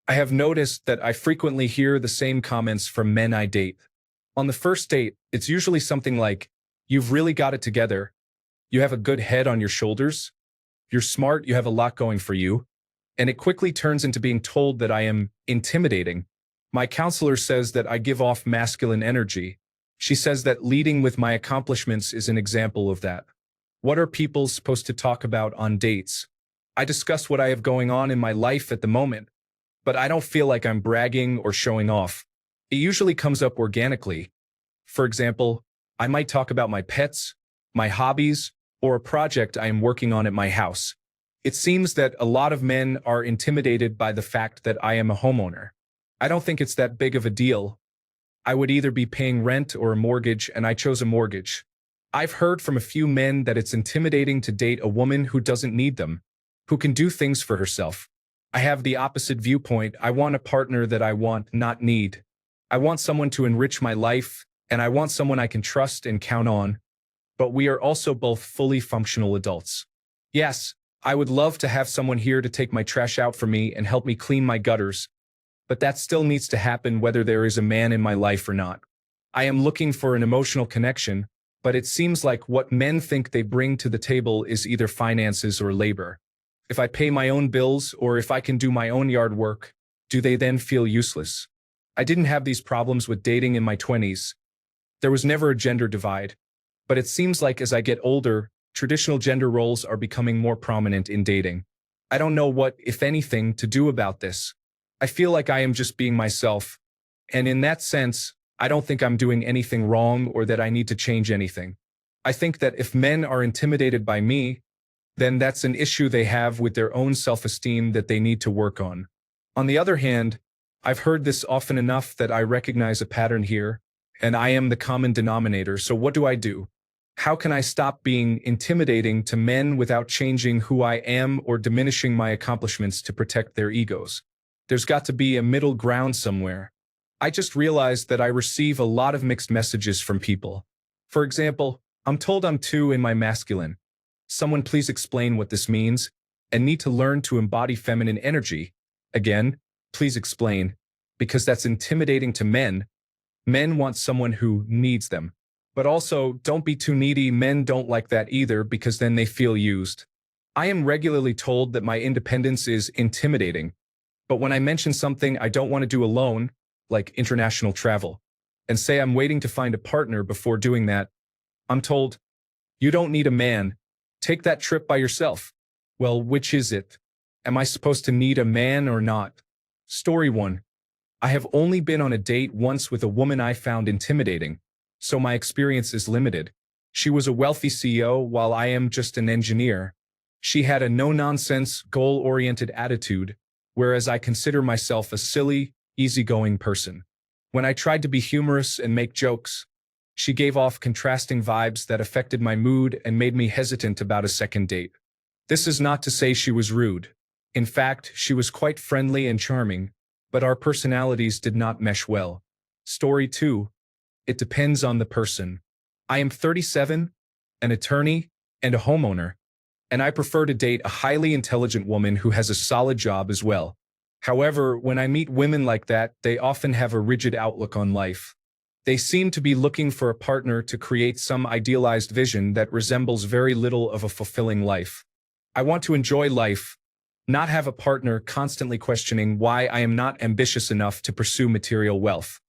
I have noticed that I frequently hear the same comments from men I date. On the first date, it's usually something like, "You've really got it together. You have a good head on your shoulders. You're smart, you have a lot going for you." And it quickly turns into being told that I am intimidating. My counselor says that I give off masculine energy. She says that leading with my accomplishments is an example of that. What are people supposed to talk about on dates? I discuss what I have going on in my life at the moment, but I don't feel like I'm bragging or showing off. It usually comes up organically. For example, I might talk about my pets, my hobbies, or a project I am working on at my house. It seems that a lot of men are intimidated by the fact that I am a homeowner. I don't think it's that big of a deal. I would either be paying rent or a mortgage, and I chose a mortgage. I've heard from a few men that it's intimidating to date a woman who doesn't need them, who can do things for herself. I have the opposite viewpoint. I want a partner that I want, not need. I want someone to enrich my life, and I want someone I can trust and count on. But we are also both fully functional adults. Yes, I would love to have someone here to take my trash out for me and help me clean my gutters, but that still needs to happen whether there is a man in my life or not. I am looking for an emotional connection, but it seems like what men think they bring to the table is either finances or labor. If I pay my own bills or if I can do my own yard work, do they then feel useless? I didn't have these problems with dating in my 20s. There was never a gender divide. But it seems like as I get older, traditional gender roles are becoming more prominent in dating. I don't know what, if anything, to do about this. I feel like I am just being myself. And in that sense, I don't think I'm doing anything wrong or that I need to change anything. I think that if men are intimidated by me, then that's an issue they have with their own self-esteem that they need to work on. On the other hand, I've heard this often enough that I recognize a pattern here, and I am the common denominator, so what do I do? How can I stop being intimidating to men without changing who I am or diminishing my accomplishments to protect their egos? There's got to be a middle ground somewhere. I just realized that I receive a lot of mixed messages from people. For example, I'm told I'm too in my masculine. Someone please explain what this means, and need to learn to embody feminine energy. Again, please explain, because that's intimidating to men. Men want someone who needs them. But also, don't be too needy. Men don't like that either because then they feel used. I am regularly told that my independence is intimidating. But when I mention something I don't want to do alone, like international travel, and say I'm waiting to find a partner before doing that, I'm told, "You don't need a man. Take that trip by yourself." Well, which is it? Am I supposed to need a man or not? Story 1. I have only been on a date once with a woman I found intimidating, so my experience is limited. She was a wealthy CEO while I am just an engineer. She had a no-nonsense, goal-oriented attitude, whereas I consider myself a silly, easygoing person. When I tried to be humorous and make jokes, she gave off contrasting vibes that affected my mood and made me hesitant about a second date. This is not to say she was rude. In fact, she was quite friendly and charming, but our personalities did not mesh well. Story 2. It depends on the person. I am 37, an attorney, and a homeowner, and I prefer to date a highly intelligent woman who has a solid job as well. However, when I meet women like that, they often have a rigid outlook on life. They seem to be looking for a partner to create some idealized vision that resembles very little of a fulfilling life. I want to enjoy life, not have a partner constantly questioning why I am not ambitious enough to pursue material wealth.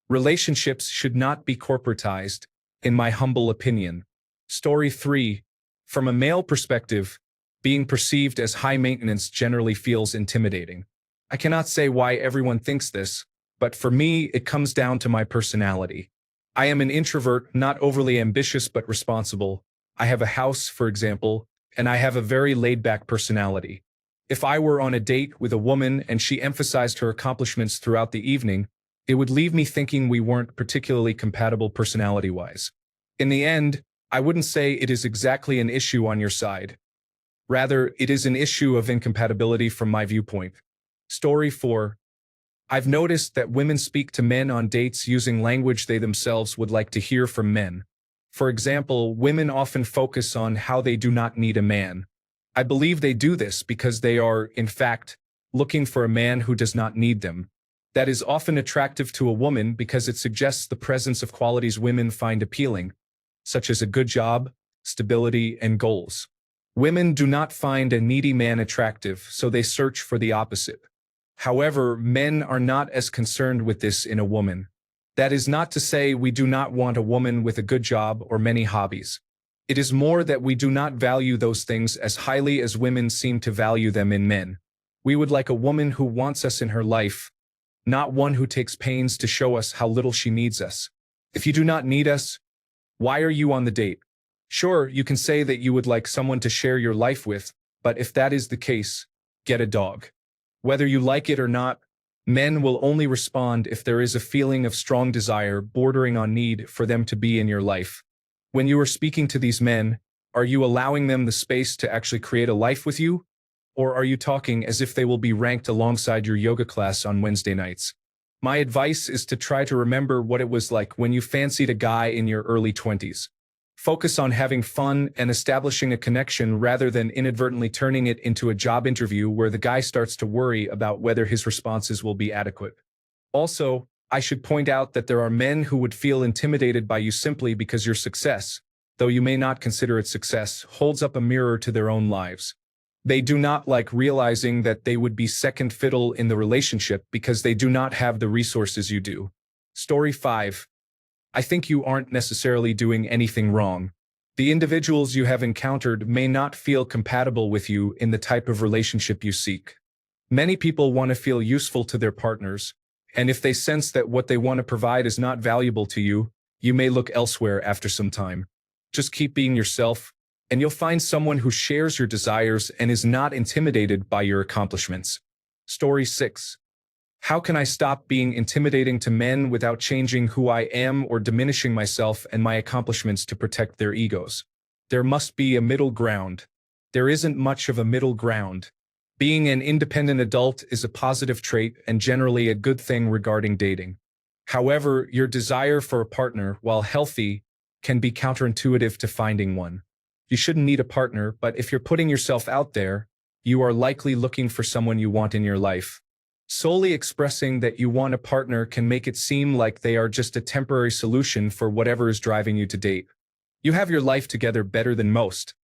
Relationships should not be corporatized, in my humble opinion. Story 3. From a male perspective, being perceived as high maintenance generally feels intimidating. I cannot say why everyone thinks this, but for me, it comes down to my personality. I am an introvert, not overly ambitious but responsible. I have a house, for example, and I have a very laid-back personality. If I were on a date with a woman and she emphasized her accomplishments throughout the evening, it would leave me thinking we weren't particularly compatible personality-wise. In the end, I wouldn't say it is exactly an issue on your side. Rather, it is an issue of incompatibility from my viewpoint. Story 4. I've noticed that women speak to men on dates using language they themselves would like to hear from men. For example, women often focus on how they do not need a man. I believe they do this because they are, in fact, looking for a man who does not need them. That is often attractive to a woman because it suggests the presence of qualities women find appealing, such as a good job, stability, and goals. Women do not find a needy man attractive, so they search for the opposite. However, men are not as concerned with this in a woman. That is not to say we do not want a woman with a good job or many hobbies. It is more that we do not value those things as highly as women seem to value them in men. We would like a woman who wants us in her life, not one who takes pains to show us how little she needs us. If you do not need us, why are you on the date? Sure, you can say that you would like someone to share your life with, but if that is the case, get a dog. Whether you like it or not, men will only respond if there is a feeling of strong desire bordering on need for them to be in your life. When you are speaking to these men, are you allowing them the space to actually create a life with you? Or are you talking as if they will be ranked alongside your yoga class on Wednesday nights? My advice is to try to remember what it was like when you fancied a guy in your early 20s. Focus on having fun and establishing a connection rather than inadvertently turning it into a job interview where the guy starts to worry about whether his responses will be adequate. Also, I should point out that there are men who would feel intimidated by you simply because your success, though you may not consider it success, holds up a mirror to their own lives. They do not like realizing that they would be second fiddle in the relationship because they do not have the resources you do. Story 5. I think you aren't necessarily doing anything wrong. The individuals you have encountered may not feel compatible with you in the type of relationship you seek. Many people want to feel useful to their partners, and if they sense that what they want to provide is not valuable to you, you may look elsewhere after some time. Just keep being yourself, and you'll find someone who shares your desires and is not intimidated by your accomplishments. Story 6. How can I stop being intimidating to men without changing who I am or diminishing myself and my accomplishments to protect their egos? There must be a middle ground. There isn't much of a middle ground. Being an independent adult is a positive trait and generally a good thing regarding dating. However, your desire for a partner, while healthy, can be counterintuitive to finding one. You shouldn't need a partner, but if you're putting yourself out there, you are likely looking for someone you want in your life. Solely expressing that you want a partner can make it seem like they are just a temporary solution for whatever is driving you to date. You have your life together better than most,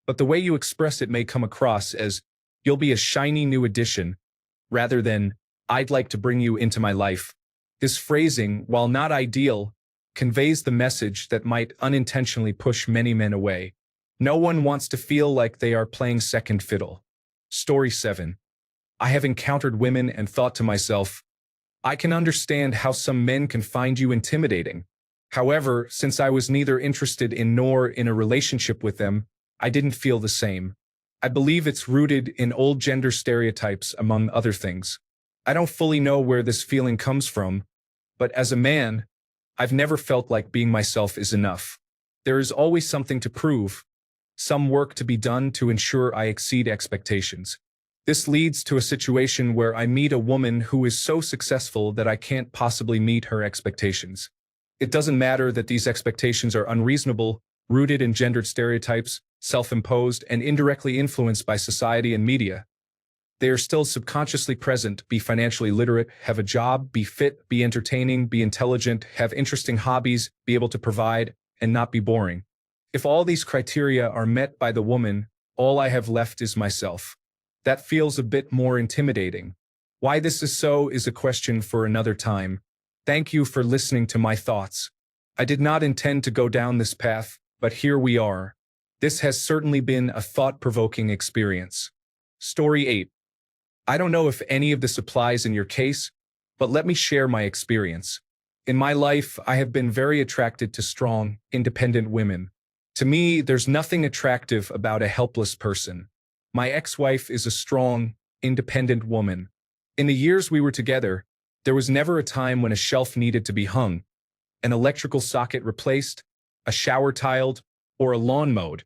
but the way you express it may come across as, you'll be a shiny new addition, rather than, I'd like to bring you into my life. This phrasing, while not ideal, conveys the message that might unintentionally push many men away. No one wants to feel like they are playing second fiddle. Story 7. I have encountered women and thought to myself, I can understand how some men can find you intimidating. However, since I was neither interested in nor in a relationship with them, I didn't feel the same. I believe it's rooted in old gender stereotypes, among other things. I don't fully know where this feeling comes from, but as a man, I've never felt like being myself is enough. There is always something to prove, some work to be done to ensure I exceed expectations. This leads to a situation where I meet a woman who is so successful that I can't possibly meet her expectations. It doesn't matter that these expectations are unreasonable, rooted in gendered stereotypes, self-imposed, and indirectly influenced by society and media. They are still subconsciously present. Be financially literate, have a job, be fit, be entertaining, be intelligent, have interesting hobbies, be able to provide, and not be boring. If all these criteria are met by the woman, all I have left is myself. That feels a bit more intimidating. Why this is so is a question for another time. Thank you for listening to my thoughts. I did not intend to go down this path, but here we are. This has certainly been a thought-provoking experience. Story 8. I don't know if any of this applies in your case, but let me share my experience. In my life, I have been very attracted to strong, independent women. To me, there's nothing attractive about a helpless person. My ex-wife is a strong, independent woman. In the years we were together, there was never a time when a shelf needed to be hung, an electrical socket replaced, a shower tiled, or a lawn mowed.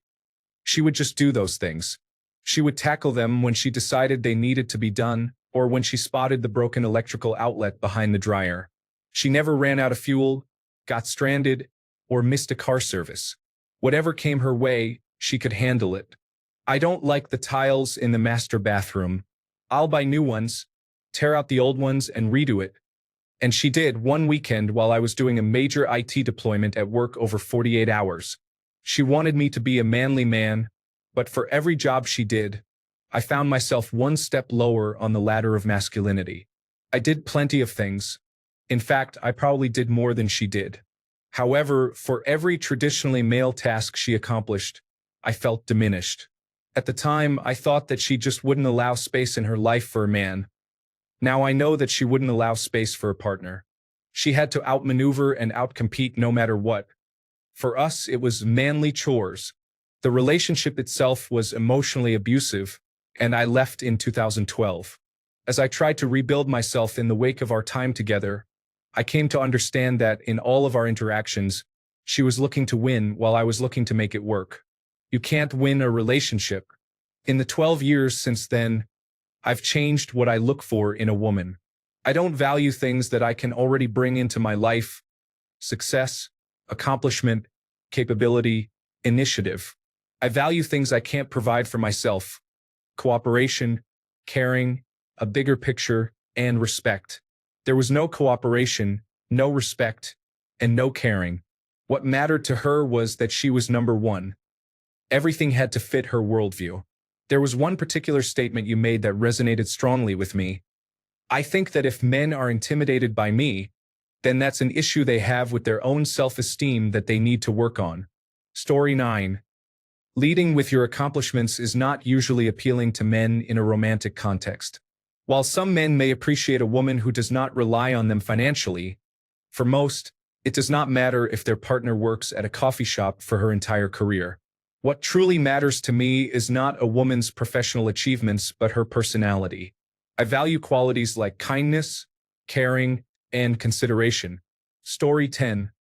She would just do those things. She would tackle them when she decided they needed to be done, or when she spotted the broken electrical outlet behind the dryer. She never ran out of fuel, got stranded, or missed a car service. Whatever came her way, she could handle it. I don't like the tiles in the master bathroom. I'll buy new ones, tear out the old ones, and redo it. And she did one weekend while I was doing a major IT deployment at work over 48 hours. She wanted me to be a manly man, but for every job she did, I found myself one step lower on the ladder of masculinity. I did plenty of things. In fact, I probably did more than she did. However, for every traditionally male task she accomplished, I felt diminished. At the time, I thought that she just wouldn't allow space in her life for a man. Now I know that she wouldn't allow space for a partner. She had to outmaneuver and outcompete no matter what. For us, it was manly chores. The relationship itself was emotionally abusive, and I left in 2012. As I tried to rebuild myself in the wake of our time together, I came to understand that in all of our interactions, she was looking to win while I was looking to make it work. You can't win a relationship. In the 12 years since then, I've changed what I look for in a woman. I don't value things that I can already bring into my life: success, accomplishment, capability, initiative. I value things I can't provide for myself: cooperation, caring, a bigger picture, and respect. There was no cooperation, no respect, and no caring. What mattered to her was that she was number one. Everything had to fit her worldview. There was one particular statement you made that resonated strongly with me. I think that if men are intimidated by me, then that's an issue they have with their own self-esteem that they need to work on. Story 9. Leading with your accomplishments is not usually appealing to men in a romantic context. While some men may appreciate a woman who does not rely on them financially, for most, it does not matter if their partner works at a coffee shop for her entire career. What truly matters to me is not a woman's professional achievements, but her personality. I value qualities like kindness, caring, and consideration. Story 10.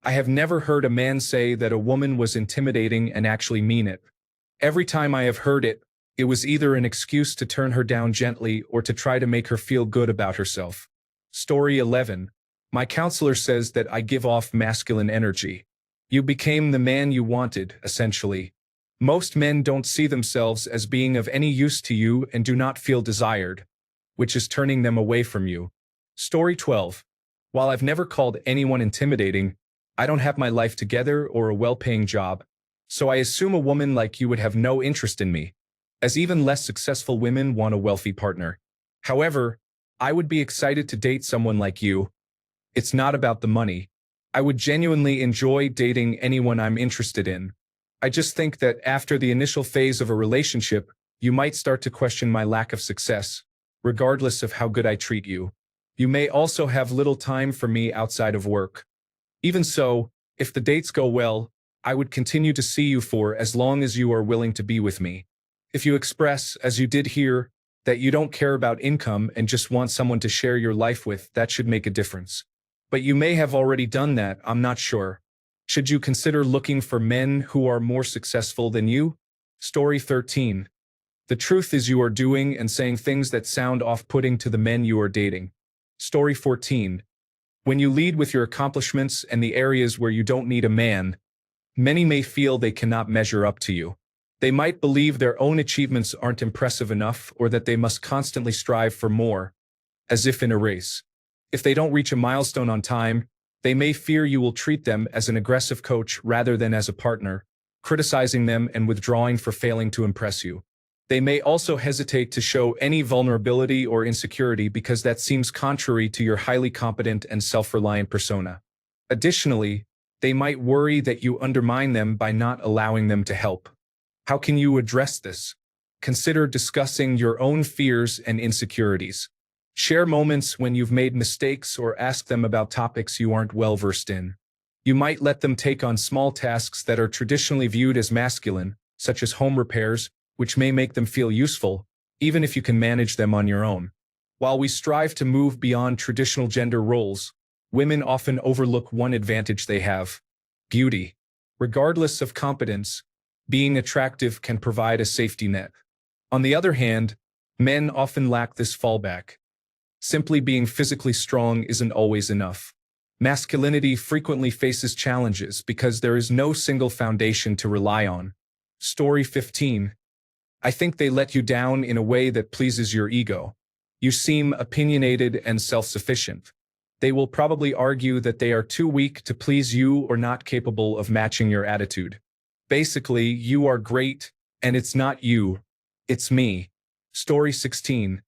I have never heard a man say that a woman was intimidating and actually mean it. Every time I have heard it, it was either an excuse to turn her down gently or to try to make her feel good about herself. Story 11. My counselor says that I give off masculine energy. You became the man you wanted, essentially. Most men don't see themselves as being of any use to you and do not feel desired, which is turning them away from you. Story 12. While I've never called anyone intimidating, I don't have my life together or a well-paying job, so I assume a woman like you would have no interest in me, as even less successful women want a wealthy partner. However, I would be excited to date someone like you. It's not about the money. I would genuinely enjoy dating anyone I'm interested in. I just think that after the initial phase of a relationship, you might start to question my lack of success, regardless of how good I treat you. You may also have little time for me outside of work. Even so, if the dates go well, I would continue to see you for as long as you are willing to be with me. If you express, as you did here, that you don't care about income and just want someone to share your life with, that should make a difference. But you may have already done that, I'm not sure. Should you consider looking for men who are more successful than you? Story 13. The truth is you are doing and saying things that sound off-putting to the men you are dating. Story 14. When you lead with your accomplishments and the areas where you don't need a man, many may feel they cannot measure up to you. They might believe their own achievements aren't impressive enough or that they must constantly strive for more, as if in a race. If they don't reach a milestone on time, they may fear you will treat them as an aggressive coach rather than as a partner, criticizing them and withdrawing for failing to impress you. They may also hesitate to show any vulnerability or insecurity because that seems contrary to your highly competent and self-reliant persona. Additionally, they might worry that you undermine them by not allowing them to help. How can you address this? Consider discussing your own fears and insecurities. Share moments when you've made mistakes or ask them about topics you aren't well versed in. You might let them take on small tasks that are traditionally viewed as masculine, such as home repairs, which may make them feel useful, even if you can manage them on your own. While we strive to move beyond traditional gender roles, women often overlook one advantage they have: beauty. Regardless of competence, being attractive can provide a safety net. On the other hand, men often lack this fallback. Simply being physically strong isn't always enough. Masculinity frequently faces challenges because there is no single foundation to rely on. Story 15. I think they let you down in a way that pleases your ego. You seem opinionated and self-sufficient. They will probably argue that they are too weak to please you or not capable of matching your attitude. Basically, you are great, and it's not you, it's me. Story 16.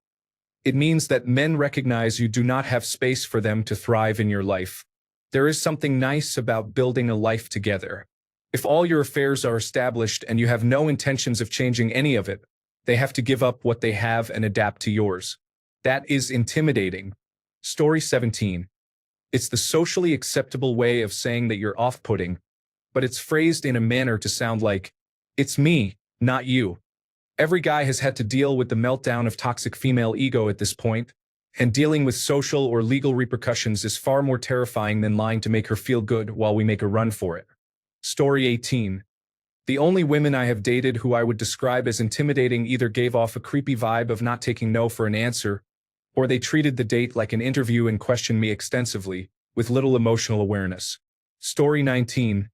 It means that men recognize you do not have space for them to thrive in your life. There is something nice about building a life together. If all your affairs are established and you have no intentions of changing any of it, they have to give up what they have and adapt to yours. That is intimidating. Story 17. It's the socially acceptable way of saying that you're off-putting, but it's phrased in a manner to sound like, it's me, not you. Every guy has had to deal with the meltdown of toxic female ego at this point, and dealing with social or legal repercussions is far more terrifying than lying to make her feel good while we make a run for it. Story 18. The only women I have dated who I would describe as intimidating either gave off a creepy vibe of not taking no for an answer, or they treated the date like an interview and questioned me extensively, with little emotional awareness. Story 19.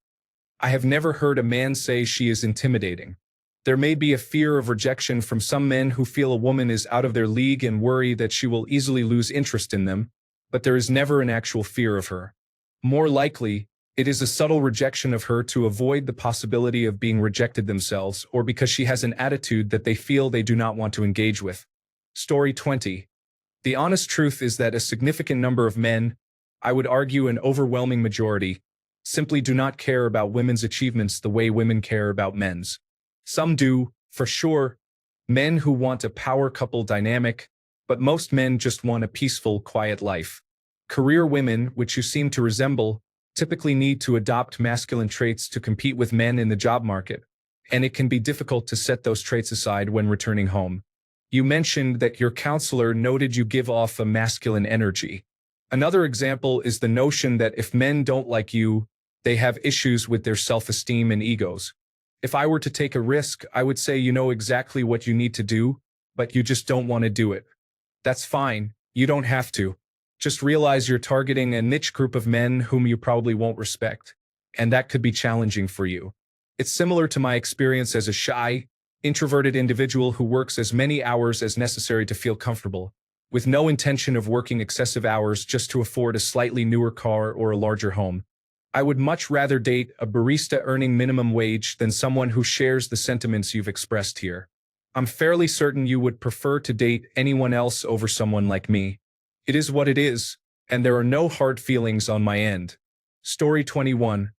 I have never heard a man say she is intimidating. There may be a fear of rejection from some men who feel a woman is out of their league and worry that she will easily lose interest in them, but there is never an actual fear of her. More likely, it is a subtle rejection of her to avoid the possibility of being rejected themselves or because she has an attitude that they feel they do not want to engage with. Story 20. The honest truth is that a significant number of men, I would argue an overwhelming majority, simply do not care about women's achievements the way women care about men's. Some do, for sure, men who want a power couple dynamic, but most men just want a peaceful, quiet life. Career women, which you seem to resemble, typically need to adopt masculine traits to compete with men in the job market, and it can be difficult to set those traits aside when returning home. You mentioned that your counselor noted you give off a masculine energy. Another example is the notion that if men don't like you, they have issues with their self-esteem and egos. If I were to take a risk, I would say you know exactly what you need to do, but you just don't want to do it. That's fine, you don't have to. Just realize you're targeting a niche group of men whom you probably won't respect, and that could be challenging for you. It's similar to my experience as a shy, introverted individual who works as many hours as necessary to feel comfortable, with no intention of working excessive hours just to afford a slightly newer car or a larger home. I would much rather date a barista earning minimum wage than someone who shares the sentiments you've expressed here. I'm fairly certain you would prefer to date anyone else over someone like me. It is what it is, and there are no hard feelings on my end. Story 21.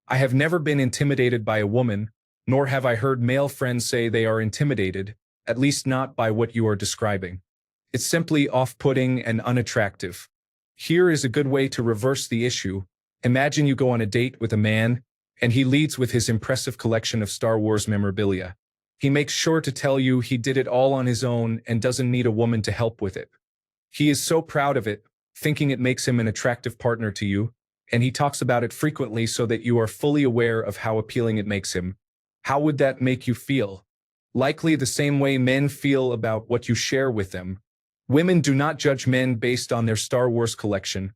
I have never been intimidated by a woman, nor have I heard male friends say they are intimidated, at least not by what you are describing. It's simply off-putting and unattractive. Here is a good way to reverse the issue. Imagine you go on a date with a man, and he leads with his impressive collection of Star Wars memorabilia. He makes sure to tell you he did it all on his own and doesn't need a woman to help with it. He is so proud of it, thinking it makes him an attractive partner to you, and he talks about it frequently so that you are fully aware of how appealing it makes him. How would that make you feel? Likely the same way men feel about what you share with them. Women do not judge men based on their Star Wars collection,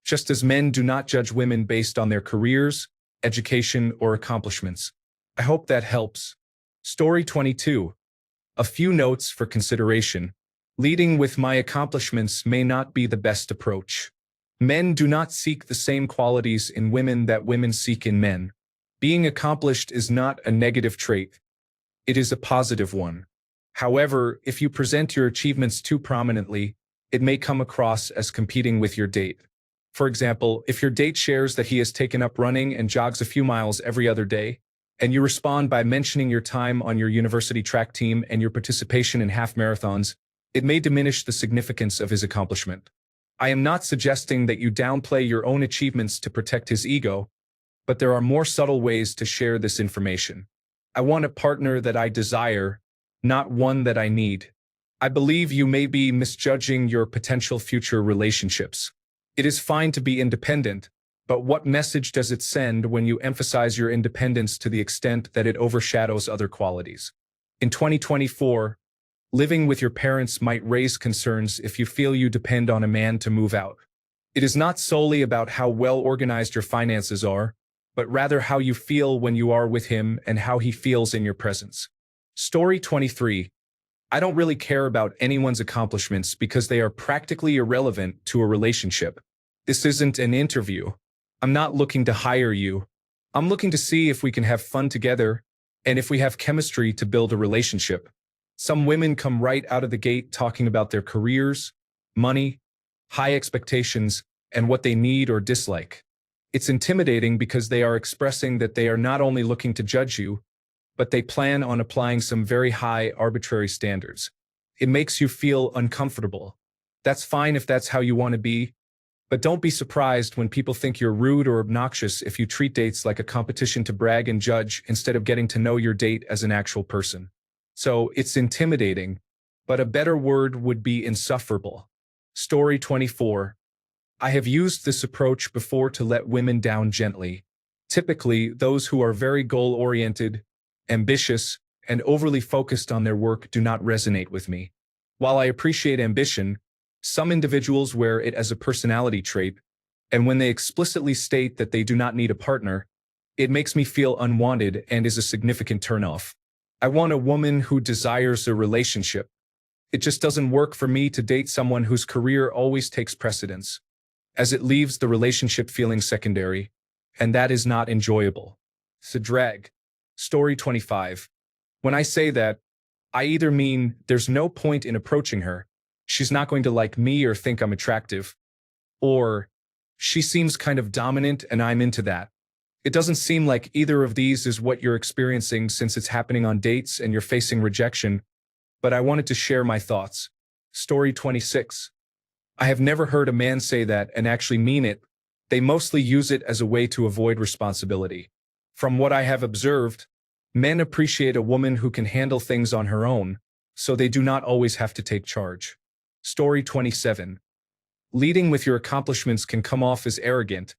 just as men do not judge women based on their careers, education, or accomplishments. I hope that helps. Story 22. A few notes for consideration. Leading with my accomplishments may not be the best approach. Men do not seek the same qualities in women that women seek in men. Being accomplished is not a negative trait. It is a positive one. However, if you present your achievements too prominently, it may come across as competing with your date. For example, if your date shares that he has taken up running and jogs a few miles every other day, and you respond by mentioning your time on your university track team and your participation in half marathons, it may diminish the significance of his accomplishment. I am not suggesting that you downplay your own achievements to protect his ego, but there are more subtle ways to share this information. I want a partner that I desire, not one that I need. I believe you may be misjudging your potential future relationships. It is fine to be independent, but what message does it send when you emphasize your independence to the extent that it overshadows other qualities? In 2024, living with your parents might raise concerns if you feel you depend on a man to move out. It is not solely about how well organized your finances are, but rather how you feel when you are with him and how he feels in your presence. Story 23. I don't really care about anyone's accomplishments because they are practically irrelevant to a relationship. This isn't an interview. I'm not looking to hire you. I'm looking to see if we can have fun together and if we have chemistry to build a relationship. Some women come right out of the gate talking about their careers, money, high expectations, and what they need or dislike. It's intimidating because they are expressing that they are not only looking to judge you, but they plan on applying some very high arbitrary standards. It makes you feel uncomfortable. That's fine if that's how you want to be, but don't be surprised when people think you're rude or obnoxious if you treat dates like a competition to brag and judge instead of getting to know your date as an actual person. So it's intimidating, but a better word would be insufferable. Story 24. I have used this approach before to let women down gently. Typically, those who are very goal-oriented, ambitious, and overly focused on their work do not resonate with me. While I appreciate ambition, some individuals wear it as a personality trait, and when they explicitly state that they do not need a partner, it makes me feel unwanted and is a significant turnoff. I want a woman who desires a relationship. It just doesn't work for me to date someone whose career always takes precedence, as it leaves the relationship feeling secondary, and that is not enjoyable. It's a drag. Story 25. When I say that, I either mean there's no point in approaching her, she's not going to like me or think I'm attractive, or she seems kind of dominant and I'm into that. It doesn't seem like either of these is what you're experiencing since it's happening on dates and you're facing rejection, but I wanted to share my thoughts. Story 26. I have never heard a man say that and actually mean it. They mostly use it as a way to avoid responsibility. From what I have observed, men appreciate a woman who can handle things on her own, so they do not always have to take charge. Story 27. Leading with your accomplishments can come off as arrogant,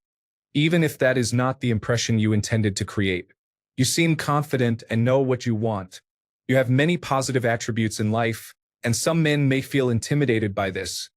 even if that is not the impression you intended to create. You seem confident and know what you want. You have many positive attributes in life, and some men may feel intimidated by this,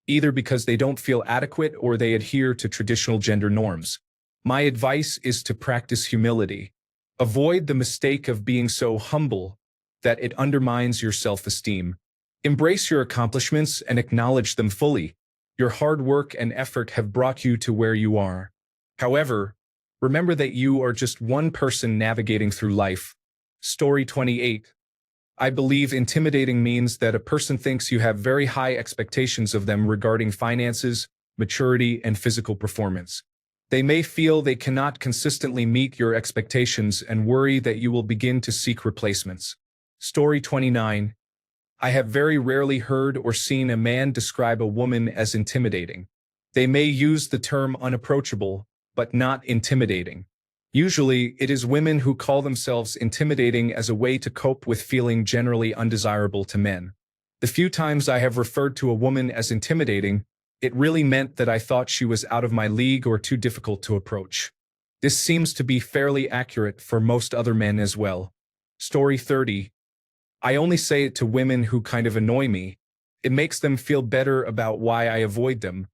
either because they don't feel adequate or they adhere to traditional gender norms. My advice is to practice humility. Avoid the mistake of being so humble that it undermines your self-esteem. Embrace your accomplishments and acknowledge them fully. Your hard work and effort have brought you to where you are. However, remember that you are just one person navigating through life. Story 28. I believe intimidating means that a person thinks you have very high expectations of them regarding finances, maturity, and physical performance. They may feel they cannot consistently meet your expectations and worry that you will begin to seek replacements. Story 29. I have very rarely heard or seen a man describe a woman as intimidating. They may use the term unapproachable, but not intimidating. Usually, it is women who call themselves intimidating as a way to cope with feeling generally undesirable to men. The few times I have referred to a woman as intimidating, it really meant that I thought she was out of my league or too difficult to approach. This seems to be fairly accurate for most other men as well. Story 30. I only say it to women who kind of annoy me. It makes them feel better about why I avoid them.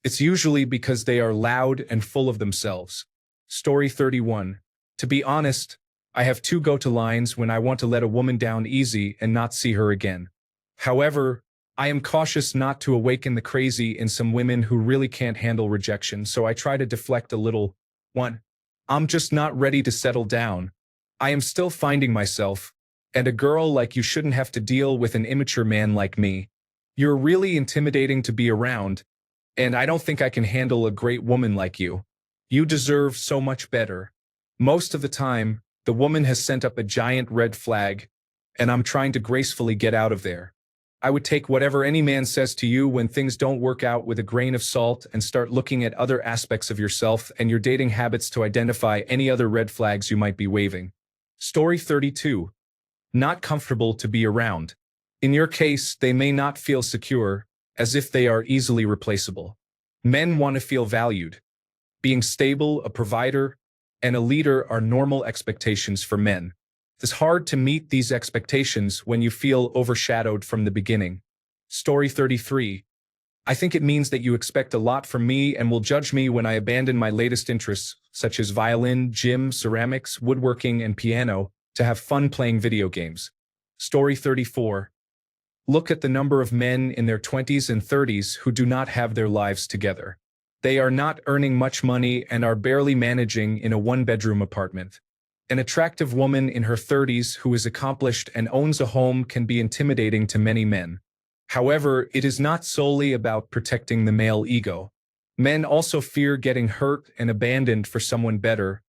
It's usually because they are loud and full of themselves. Story 31. To be honest, I have two go-to lines when I want to let a woman down easy and not see her again. However, I am cautious not to awaken the crazy in some women who really can't handle rejection, so I try to deflect a little. 1. I'm just not ready to settle down. I am still finding myself, and a girl like you shouldn't have to deal with an immature man like me. You're really intimidating to be around, and I don't think I can handle a great woman like you. You deserve so much better. Most of the time, the woman has sent up a giant red flag, and I'm trying to gracefully get out of there. I would take whatever any man says to you when things don't work out with a grain of salt and start looking at other aspects of yourself and your dating habits to identify any other red flags you might be waving. Story 32. Not comfortable to be around. In your case, they may not feel secure, as if they are easily replaceable. Men want to feel valued. Being stable, a provider, and a leader are normal expectations for men. It's hard to meet these expectations when you feel overshadowed from the beginning. Story 33. I think it means that you expect a lot from me and will judge me when I abandon my latest interests, such as violin, gym, ceramics, woodworking, and piano, to have fun playing video games. Story 34. Look at the number of men in their 20s and 30s who do not have their lives together. They are not earning much money and are barely managing in a one-bedroom apartment. An attractive woman in her 30s who is accomplished and owns a home can be intimidating to many men. However, it is not solely about protecting the male ego. Men also fear getting hurt and abandoned for someone better,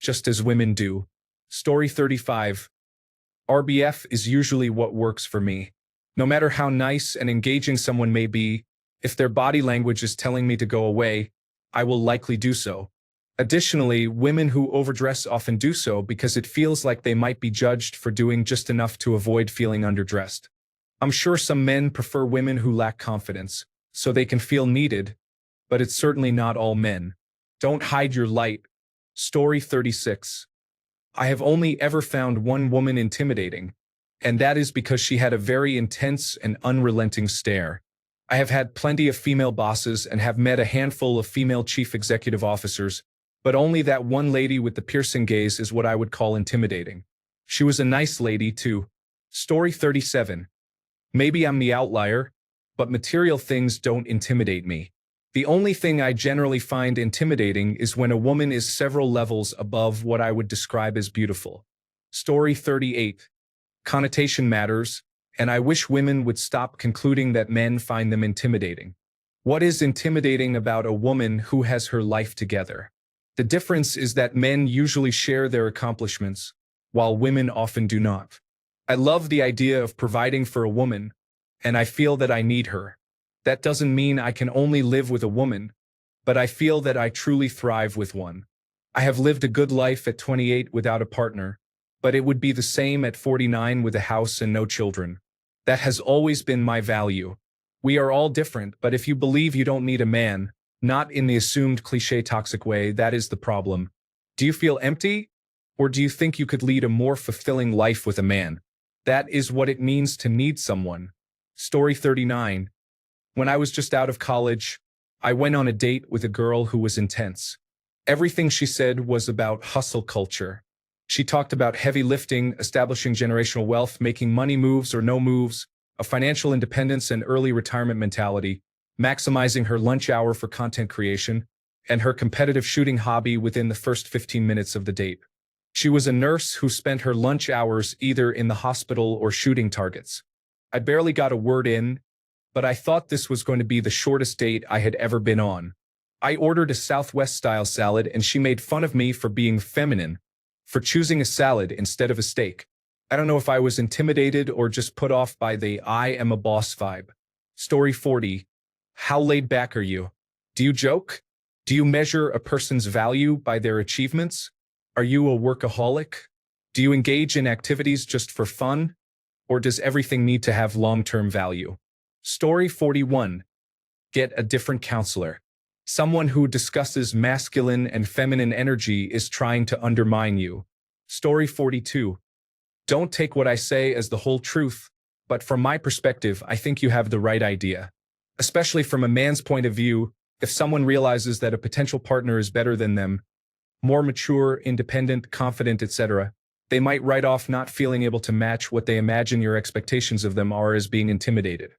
just as women do. Story 35. RBF is usually what works for me. No matter how nice and engaging someone may be, if their body language is telling me to go away, I will likely do so. Additionally, women who overdress often do so because it feels like they might be judged for doing just enough to avoid feeling underdressed. I'm sure some men prefer women who lack confidence, so they can feel needed, but it's certainly not all men. Don't hide your light. Story 36. I have only ever found one woman intimidating, and that is because she had a very intense and unrelenting stare. I have had plenty of female bosses and have met a handful of female chief executive officers, but only that one lady with the piercing gaze is what I would call intimidating. She was a nice lady, too. Story 37. Maybe I'm the outlier, but material things don't intimidate me. The only thing I generally find intimidating is when a woman is several levels above what I would describe as beautiful. Story 38. Connotation matters, and I wish women would stop concluding that men find them intimidating. What is intimidating about a woman who has her life together? The difference is that men usually share their accomplishments, while women often do not. I love the idea of providing for a woman, and I feel that I need her. That doesn't mean I can only live with a woman, but I feel that I truly thrive with one. I have lived a good life at 28 without a partner, but it would be the same at 49 with a house and no children. That has always been my value. We are all different, but if you believe you don't need a man, not in the assumed cliché toxic way, that is the problem. Do you feel empty? Or do you think you could lead a more fulfilling life with a man? That is what it means to need someone. Story 39. When I was just out of college, I went on a date with a girl who was intense. Everything she said was about hustle culture. She talked about heavy lifting, establishing generational wealth, making money moves or no moves, a financial independence and early retirement mentality, maximizing her lunch hour for content creation, and her competitive shooting hobby within the first 15 minutes of the date. She was a nurse who spent her lunch hours either in the hospital or shooting targets. I barely got a word in, but I thought this was going to be the shortest date I had ever been on. I ordered a Southwest-style salad and she made fun of me for being feminine, for choosing a salad instead of a steak. I don't know if I was intimidated or just put off by the I am a boss vibe. Story 40. How laid back are you? Do you joke? Do you measure a person's value by their achievements? Are you a workaholic? Do you engage in activities just for fun? Or does everything need to have long-term value? Story 41. Get a different counselor. Someone who discusses masculine and feminine energy is trying to undermine you. Story 42. Don't take what I say as the whole truth, but from my perspective, I think you have the right idea. Especially from a man's point of view, if someone realizes that a potential partner is better than them, more mature, independent, confident, etc., they might write off not feeling able to match what they imagine your expectations of them are as being intimidated.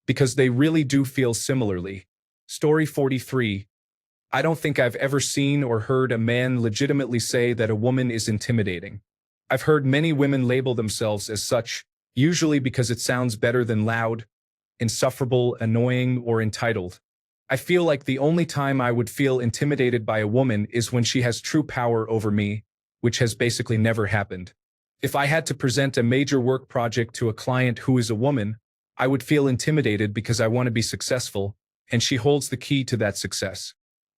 Because they really do feel similarly. Story 43. I don't think I've ever seen or heard a man legitimately say that a woman is intimidating. I've heard many women label themselves as such, usually because it sounds better than loud, insufferable, annoying, or entitled. I feel like the only time I would feel intimidated by a woman is when she has true power over me, which has basically never happened. If I had to present a major work project to a client who is a woman, I would feel intimidated because I want to be successful, and she holds the key to that success.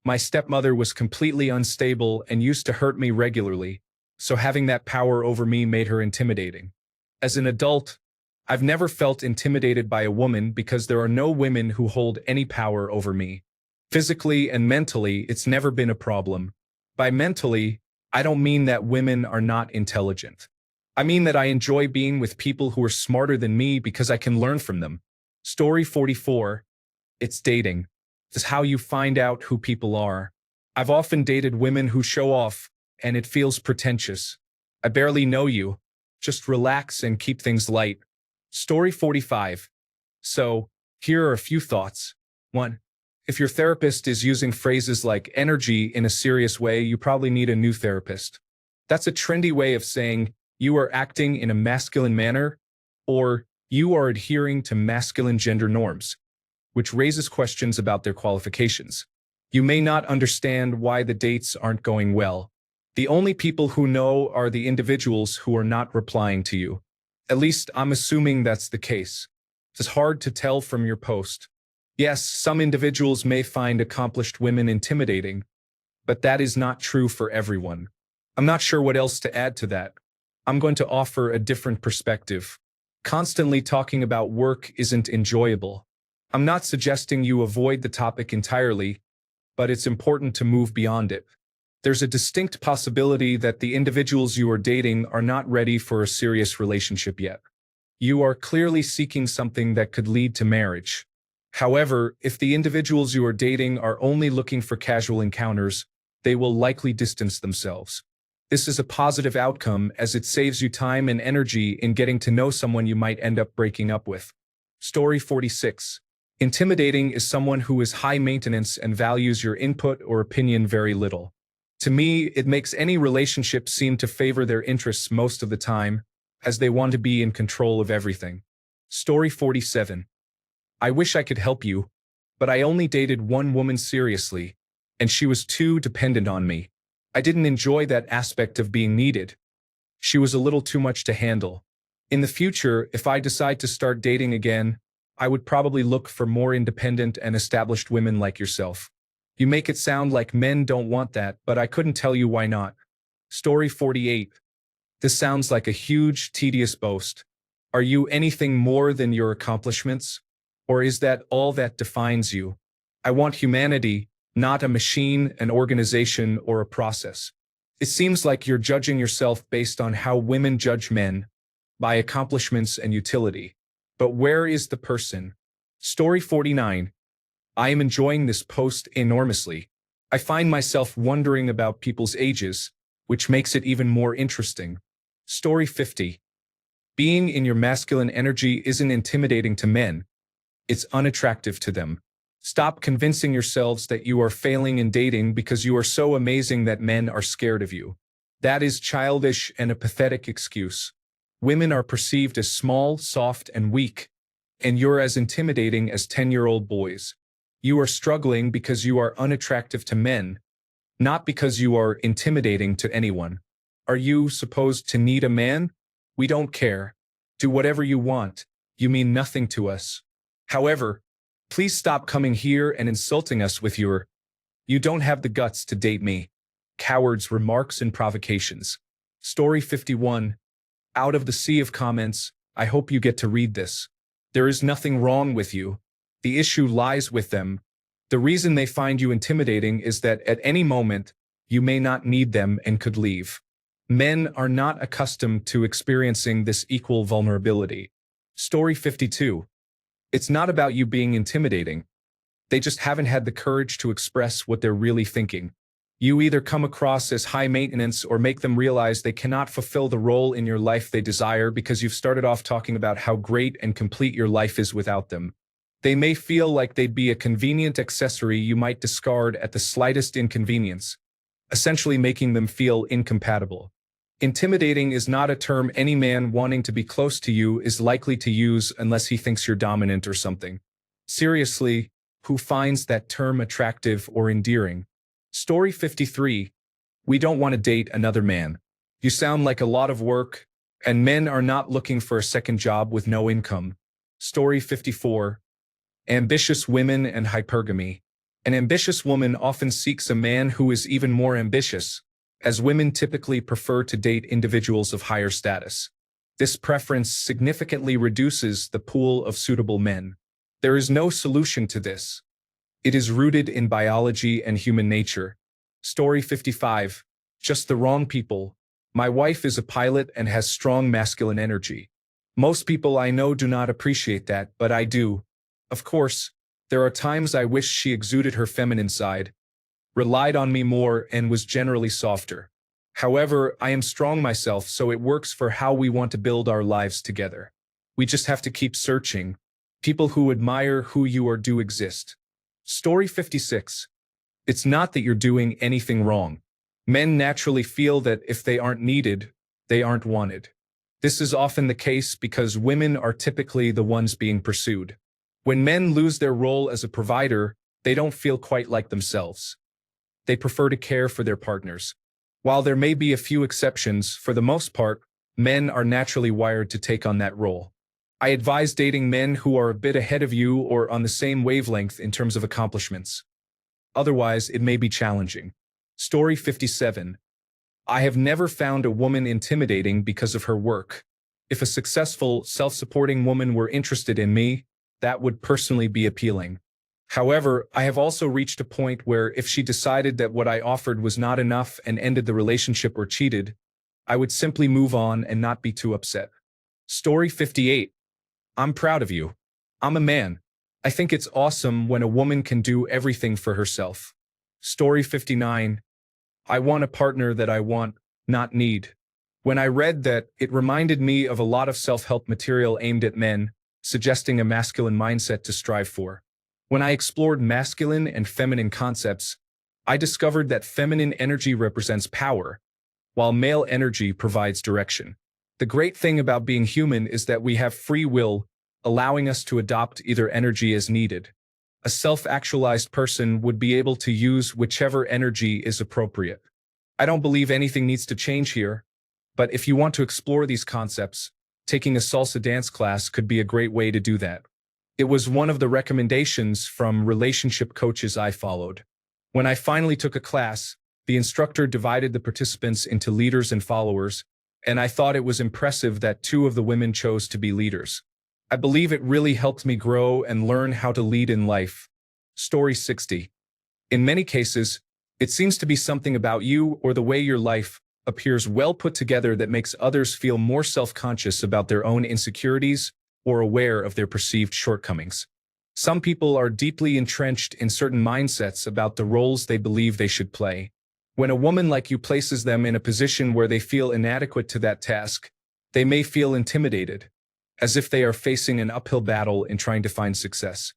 My stepmother was completely unstable and used to hurt me regularly, so having that power over me made her intimidating. As an adult, I've never felt intimidated by a woman because there are no women who hold any power over me. Physically and mentally, it's never been a problem. By mentally, I don't mean that women are not intelligent. I mean that I enjoy being with people who are smarter than me because I can learn from them. Story 44. It's dating. It's how you find out who people are. I've often dated women who show off, and it feels pretentious. I barely know you, Just relax and keep things light. Story 45. So, here are a few thoughts. 1. If your therapist is using phrases like energy in a serious way, you probably need a new therapist. That's a trendy way of saying you are acting in a masculine manner or you are adhering to masculine gender norms, which raises questions about their qualifications. You may not understand why the dates aren't going well. The only people who know are the individuals who are not replying to you. At least I'm assuming that's the case. It's hard to tell from your post. Yes, some individuals may find accomplished women intimidating, but that is not true for everyone. I'm not sure what else to add to that. I'm going to offer a different perspective. Constantly talking about work isn't enjoyable. I'm not suggesting you avoid the topic entirely, but it's important to move beyond it. There's a distinct possibility that the individuals you are dating are not ready for a serious relationship yet. You are clearly seeking something that could lead to marriage. However, if the individuals you are dating are only looking for casual encounters, they will likely distance themselves. This is a positive outcome as it saves you time and energy in getting to know someone you might end up breaking up with. Story 46. Intimidating is someone who is high maintenance and values your input or opinion very little. To me, it makes any relationship seem to favor their interests most of the time, as they want to be in control of everything. Story 47. I wish I could help you, but I only dated one woman seriously, and she was too dependent on me. I didn't enjoy that aspect of being needed. She was a little too much to handle. In the future, if I decide to start dating again, I would probably look for more independent and established women like yourself. You make it sound like men don't want that, but I couldn't tell you why not. Story 48. This sounds like a huge, tedious boast. Are you anything more than your accomplishments? Or is that all that defines you? I want humanity, not a machine, an organization, or a process. It seems like you're judging yourself based on how women judge men, by accomplishments and utility. But where is the person? Story 49. I am enjoying this post enormously. I find myself wondering about people's ages, which makes it even more interesting. Story 50. Being in your masculine energy isn't intimidating to men. It's unattractive to them. Stop convincing yourselves that you are failing in dating because you are so amazing that men are scared of you. That is childish and a pathetic excuse. Women are perceived as small, soft, and weak, and you're as intimidating as 10-year-old boys. You are struggling because you are unattractive to men, not because you are intimidating to anyone. Are you supposed to need a man? We don't care. Do whatever you want. You mean nothing to us. However, please stop coming here and insulting us with your "you don't have the guts to date me" cowards remarks and provocations. Story 51. Out of the sea of comments, I hope you get to read this. There is nothing wrong with you. The issue lies with them. The reason they find you intimidating is that at any moment, you may not need them and could leave. Men are not accustomed to experiencing this equal vulnerability. Story 52. It's not about you being intimidating. They just haven't had the courage to express what they're really thinking. You either come across as high maintenance or make them realize they cannot fulfill the role in your life they desire because you've started off talking about how great and complete your life is without them. They may feel like they'd be a convenient accessory you might discard at the slightest inconvenience, essentially making them feel incompatible. Intimidating is not a term any man wanting to be close to you is likely to use unless he thinks you're dominant or something. Seriously, who finds that term attractive or endearing? Story 53. We don't want to date another man. You sound like a lot of work, and men are not looking for a second job with no income. Story 54. Ambitious women and hypergamy. An ambitious woman often seeks a man who is even more ambitious, as women typically prefer to date individuals of higher status. This preference significantly reduces the pool of suitable men. There is no solution to this. It is rooted in biology and human nature. Story 55. Just the wrong people. My wife is a pilot and has strong masculine energy. Most people I know do not appreciate that, but I do. Of course, there are times I wish she exuded her feminine side, relied on me more, and was generally softer. However, I am strong myself, so it works for how we want to build our lives together. We just have to keep searching. People who admire who you are do exist. Story 56. It's not that you're doing anything wrong. Men naturally feel that if they aren't needed, they aren't wanted. This is often the case because women are typically the ones being pursued. When men lose their role as a provider, they don't feel quite like themselves. They prefer to care for their partners. While there may be a few exceptions, for the most part, men are naturally wired to take on that role. I advise dating men who are a bit ahead of you or on the same wavelength in terms of accomplishments. Otherwise, it may be challenging. Story 57. I have never found a woman intimidating because of her work. If a successful, self-supporting woman were interested in me, that would personally be appealing. However, I have also reached a point where if she decided that what I offered was not enough and ended the relationship or cheated, I would simply move on and not be too upset. Story 58. I'm proud of you. I'm a man. I think it's awesome when a woman can do everything for herself. Story 59. I want a partner that I want, not need. When I read that, it reminded me of a lot of self-help material aimed at men, suggesting a masculine mindset to strive for. When I explored masculine and feminine concepts, I discovered that feminine energy represents power, while male energy provides direction. The great thing about being human is that we have free will, allowing us to adopt either energy as needed. A self-actualized person would be able to use whichever energy is appropriate. I don't believe anything needs to change here, but if you want to explore these concepts, taking a salsa dance class could be a great way to do that. It was one of the recommendations from relationship coaches I followed. When I finally took a class, the instructor divided the participants into leaders and followers, and I thought it was impressive that 2 of the women chose to be leaders. I believe it really helped me grow and learn how to lead in life. Story 60. In many cases, it seems to be something about you or the way your life appears well put together that makes others feel more self-conscious about their own insecurities or aware of their perceived shortcomings. Some people are deeply entrenched in certain mindsets about the roles they believe they should play. When a woman like you places them in a position where they feel inadequate to that task, they may feel intimidated, as if they are facing an uphill battle in trying to find success.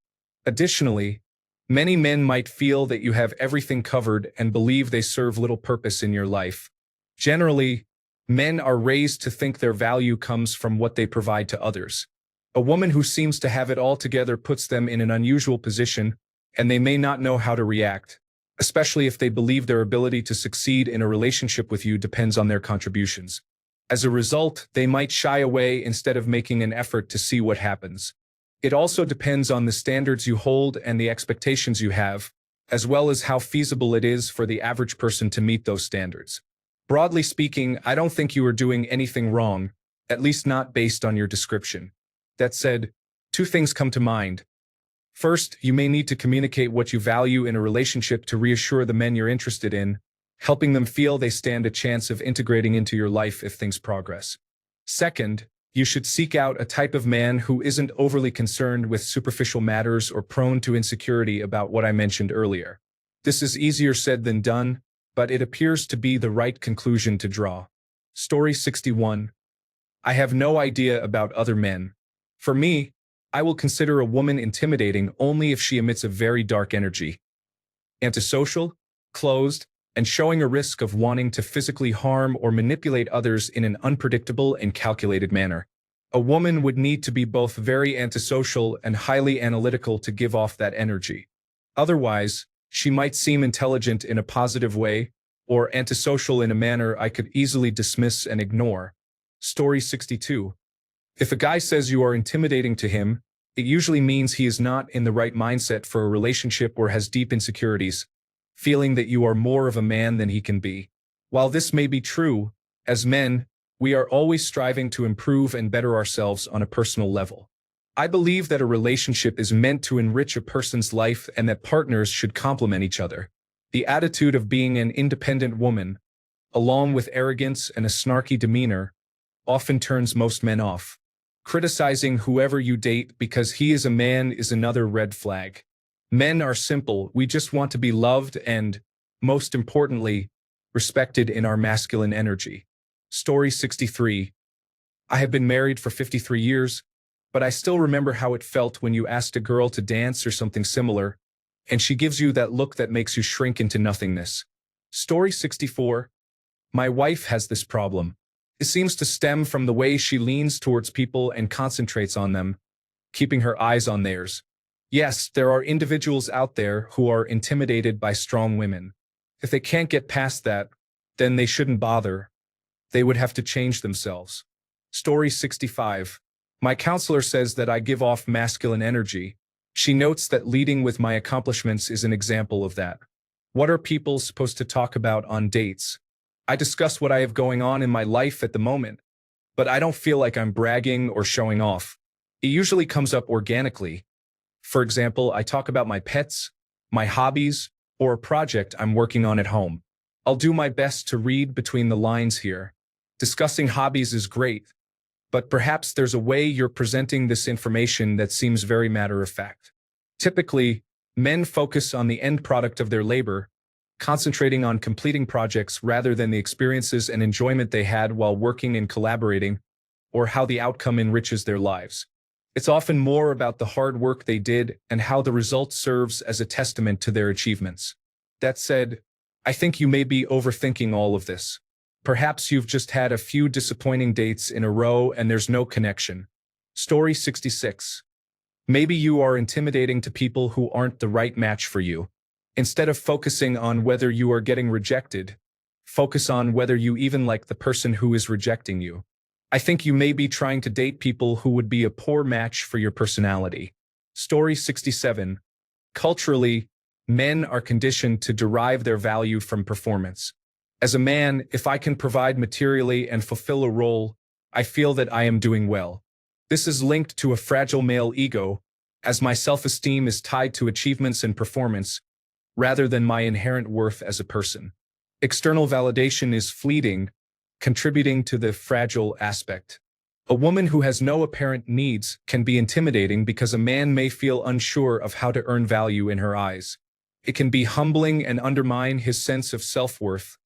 Additionally, many men might feel that you have everything covered and believe they serve little purpose in your life. Generally, men are raised to think their value comes from what they provide to others. A woman who seems to have it all together puts them in an unusual position, and they may not know how to react, especially if they believe their ability to succeed in a relationship with you depends on their contributions. As a result, they might shy away instead of making an effort to see what happens. It also depends on the standards you hold and the expectations you have, as well as how feasible it is for the average person to meet those standards. Broadly speaking, I don't think you are doing anything wrong, at least not based on your description. That said, 2 things come to mind. First, you may need to communicate what you value in a relationship to reassure the men you're interested in, helping them feel they stand a chance of integrating into your life if things progress. Second, you should seek out a type of man who isn't overly concerned with superficial matters or prone to insecurity about what I mentioned earlier. This is easier said than done, but it appears to be the right conclusion to draw. Story 61. I have no idea about other men. For me, I will consider a woman intimidating only if she emits a very dark energy. Antisocial, closed, and showing a risk of wanting to physically harm or manipulate others in an unpredictable and calculated manner. A woman would need to be both very antisocial and highly analytical to give off that energy. Otherwise, she might seem intelligent in a positive way, or antisocial in a manner I could easily dismiss and ignore. Story 62. If a guy says you are intimidating to him, it usually means he is not in the right mindset for a relationship or has deep insecurities, feeling that you are more of a man than he can be. While this may be true, as men, we are always striving to improve and better ourselves on a personal level. I believe that a relationship is meant to enrich a person's life and that partners should complement each other. The attitude of being an independent woman, along with arrogance and a snarky demeanor, often turns most men off. Criticizing whoever you date because he is a man is another red flag. Men are simple, we just want to be loved and, most importantly, respected in our masculine energy. Story 63. I have been married for 53 years, but I still remember how it felt when you asked a girl to dance or something similar, and she gives you that look that makes you shrink into nothingness. Story 64. My wife has this problem. It seems to stem from the way she leans towards people and concentrates on them, keeping her eyes on theirs. Yes, there are individuals out there who are intimidated by strong women. If they can't get past that, then they shouldn't bother. They would have to change themselves. Story 65. My counselor says that I give off masculine energy. She notes that leading with my accomplishments is an example of that. What are people supposed to talk about on dates? I discuss what I have going on in my life at the moment, but I don't feel like I'm bragging or showing off. It usually comes up organically. For example, I talk about my pets, my hobbies, or a project I'm working on at home. I'll do my best to read between the lines here. Discussing hobbies is great, but perhaps there's a way you're presenting this information that seems very matter-of-fact. Typically, men focus on the end product of their labor, concentrating on completing projects rather than the experiences and enjoyment they had while working and collaborating, or how the outcome enriches their lives. It's often more about the hard work they did and how the result serves as a testament to their achievements. That said, I think you may be overthinking all of this. Perhaps you've just had a few disappointing dates in a row and there's no connection. Story 66. Maybe you are intimidating to people who aren't the right match for you. Instead of focusing on whether you are getting rejected, focus on whether you even like the person who is rejecting you. I think you may be trying to date people who would be a poor match for your personality. Story 67. Culturally, men are conditioned to derive their value from performance. As a man, if I can provide materially and fulfill a role, I feel that I am doing well. This is linked to a fragile male ego, as my self-esteem is tied to achievements and performance, rather than my inherent worth as a person. External validation is fleeting, contributing to the fragile aspect. A woman who has no apparent needs can be intimidating because a man may feel unsure of how to earn value in her eyes. It can be humbling and undermine his sense of self-worth,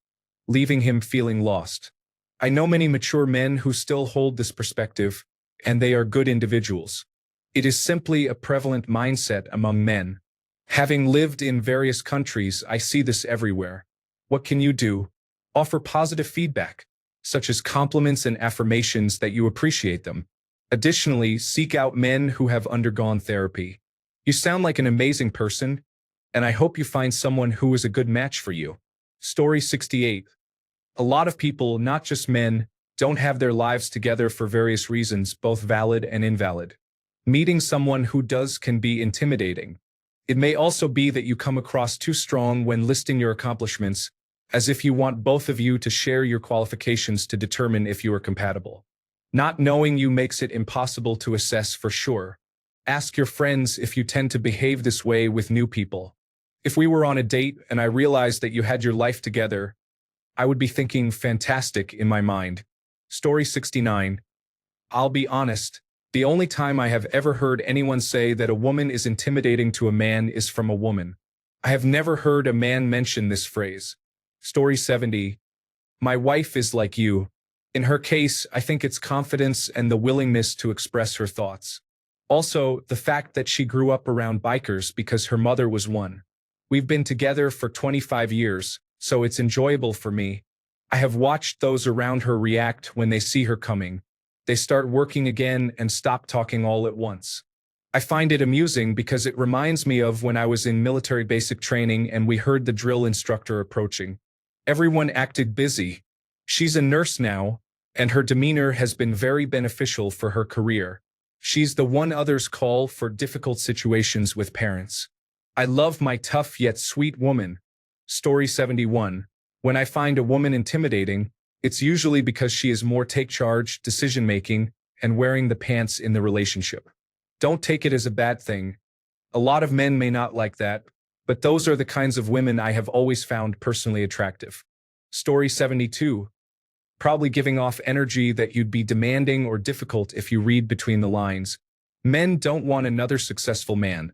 leaving him feeling lost. I know many mature men who still hold this perspective, and they are good individuals. It is simply a prevalent mindset among men. Having lived in various countries, I see this everywhere. What can you do? Offer positive feedback, such as compliments and affirmations that you appreciate them. Additionally, seek out men who have undergone therapy. You sound like an amazing person, and I hope you find someone who is a good match for you. Story 68. A lot of people, not just men, don't have their lives together for various reasons, both valid and invalid. Meeting someone who does can be intimidating. It may also be that you come across too strong when listing your accomplishments, as if you want both of you to share your qualifications to determine if you are compatible. Not knowing you makes it impossible to assess for sure. Ask your friends if you tend to behave this way with new people. If we were on a date and I realized that you had your life together, I would be thinking fantastic in my mind. Story 69. I'll be honest, the only time I have ever heard anyone say that a woman is intimidating to a man is from a woman. I have never heard a man mention this phrase. Story 70. My wife is like you. In her case, I think it's confidence and the willingness to express her thoughts. Also, the fact that she grew up around bikers because her mother was one. We've been together for 25 years, so it's enjoyable for me. I have watched those around her react when they see her coming. They start working again and stop talking all at once. I find it amusing because it reminds me of when I was in military basic training and we heard the drill instructor approaching. Everyone acted busy. She's a nurse now, and her demeanor has been very beneficial for her career. She's the one others call for difficult situations with parents. I love my tough yet sweet woman. Story 71. When I find a woman intimidating, it's usually because she is more take charge, decision-making, and wearing the pants in the relationship. Don't take it as a bad thing. A lot of men may not like that, but those are the kinds of women I have always found personally attractive. Story 72. Probably giving off energy that you'd be demanding or difficult if you read between the lines. Men don't want another successful man.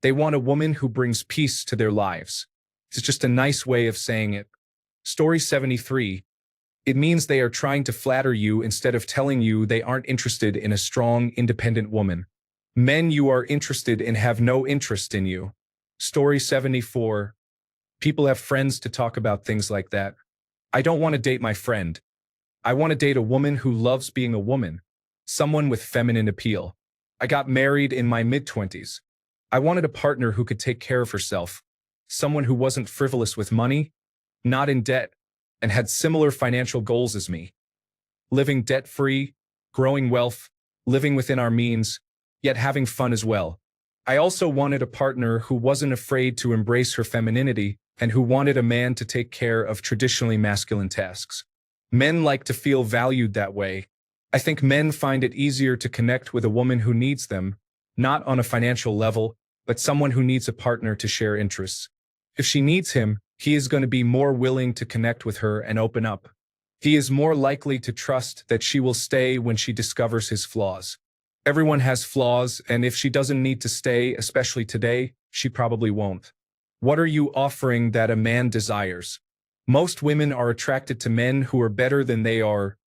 They want a woman who brings peace to their lives. It's just a nice way of saying it. Story 73. It means they are trying to flatter you instead of telling you they aren't interested in a strong, independent woman. Men you are interested in have no interest in you. Story 74. People have friends to talk about things like that. I don't want to date my friend. I want to date a woman who loves being a woman. Someone with feminine appeal. I got married in my mid-20s. I wanted a partner who could take care of herself. Someone who wasn't frivolous with money, not in debt, and had similar financial goals as me. Living debt-free, growing wealth, living within our means, yet having fun as well. I also wanted a partner who wasn't afraid to embrace her femininity and who wanted a man to take care of traditionally masculine tasks. Men like to feel valued that way. I think men find it easier to connect with a woman who needs them, not on a financial level, but someone who needs a partner to share interests. If she needs him, he is going to be more willing to connect with her and open up. He is more likely to trust that she will stay when she discovers his flaws. Everyone has flaws, and if she doesn't need to stay, especially today, she probably won't. What are you offering that a man desires? Most women are attracted to men who are better than they are,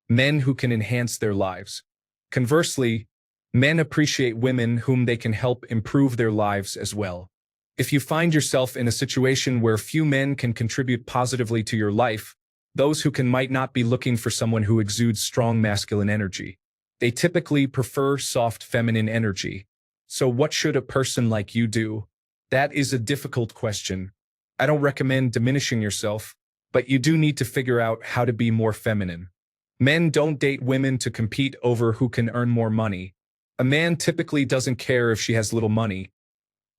men who can enhance their lives. Conversely, men appreciate women whom they can help improve their lives as well. If you find yourself in a situation where few men can contribute positively to your life, those who can might not be looking for someone who exudes strong masculine energy. They typically prefer soft feminine energy. So what should a person like you do? That is a difficult question. I don't recommend diminishing yourself, but you do need to figure out how to be more feminine. Men don't date women to compete over who can earn more money. A man typically doesn't care if she has little money.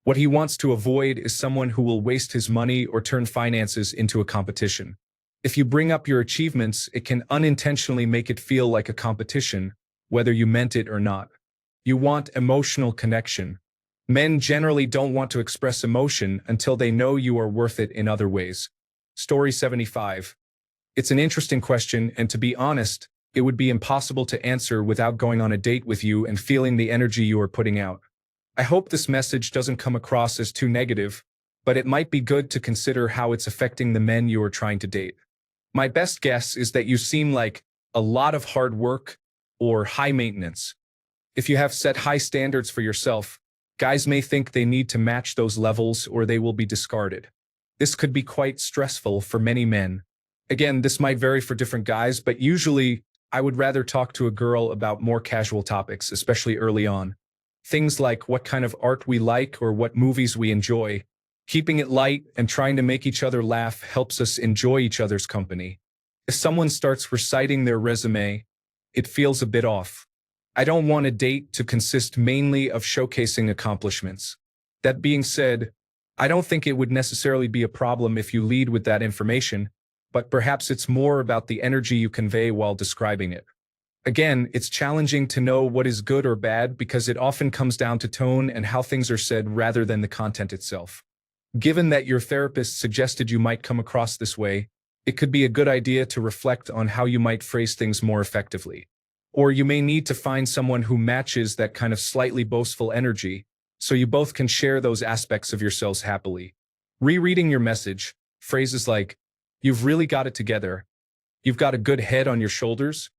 What he wants to avoid is someone who will waste his money or turn finances into a competition. If you bring up your achievements, it can unintentionally make it feel like a competition, whether you meant it or not. You want emotional connection. Men generally don't want to express emotion until they know you are worth it in other ways. Story 75. It's an interesting question, and to be honest, it would be impossible to answer without going on a date with you and feeling the energy you are putting out. I hope this message doesn't come across as too negative, but it might be good to consider how it's affecting the men you are trying to date. My best guess is that you seem like a lot of hard work or high maintenance. If you have set high standards for yourself, guys may think they need to match those levels or they will be discarded. This could be quite stressful for many men. Again, this might vary for different guys, but usually I would rather talk to a girl about more casual topics, especially early on. Things like what kind of art we like or what movies we enjoy. Keeping it light and trying to make each other laugh helps us enjoy each other's company. If someone starts reciting their resume, it feels a bit off. I don't want a date to consist mainly of showcasing accomplishments. That being said, I don't think it would necessarily be a problem if you lead with that information, but perhaps it's more about the energy you convey while describing it. Again, it's challenging to know what is good or bad because it often comes down to tone and how things are said rather than the content itself. Given that your therapist suggested you might come across this way, it could be a good idea to reflect on how you might phrase things more effectively. Or you may need to find someone who matches that kind of slightly boastful energy, so you both can share those aspects of yourselves happily. Rereading your message, phrases like, "You've really got it together," "You've got a good head on your shoulders,"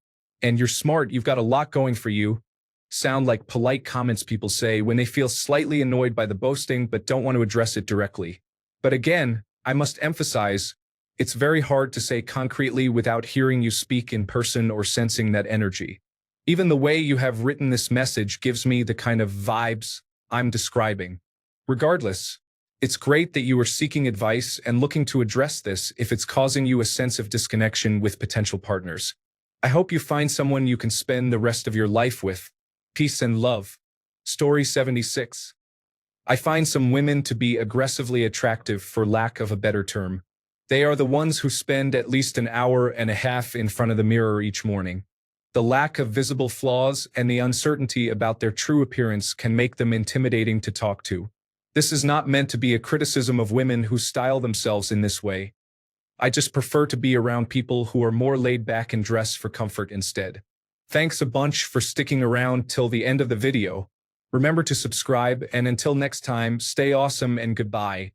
and "You're smart, you've got a lot going for you," sound like polite comments people say when they feel slightly annoyed by the boasting but don't want to address it directly. But again, I must emphasize, it's very hard to say concretely without hearing you speak in person or sensing that energy. Even the way you have written this message gives me the kind of vibes I'm describing. Regardless, it's great that you are seeking advice and looking to address this if it's causing you a sense of disconnection with potential partners. I hope you find someone you can spend the rest of your life with. Peace and love. Story 76. I find some women to be aggressively attractive for lack of a better term. They are the ones who spend at least an hour and a half in front of the mirror each morning. The lack of visible flaws and the uncertainty about their true appearance can make them intimidating to talk to. This is not meant to be a criticism of women who style themselves in this way. I just prefer to be around people who are more laid back and dress for comfort instead. Thanks a bunch for sticking around till the end of the video. Remember to subscribe, and until next time, stay awesome and goodbye.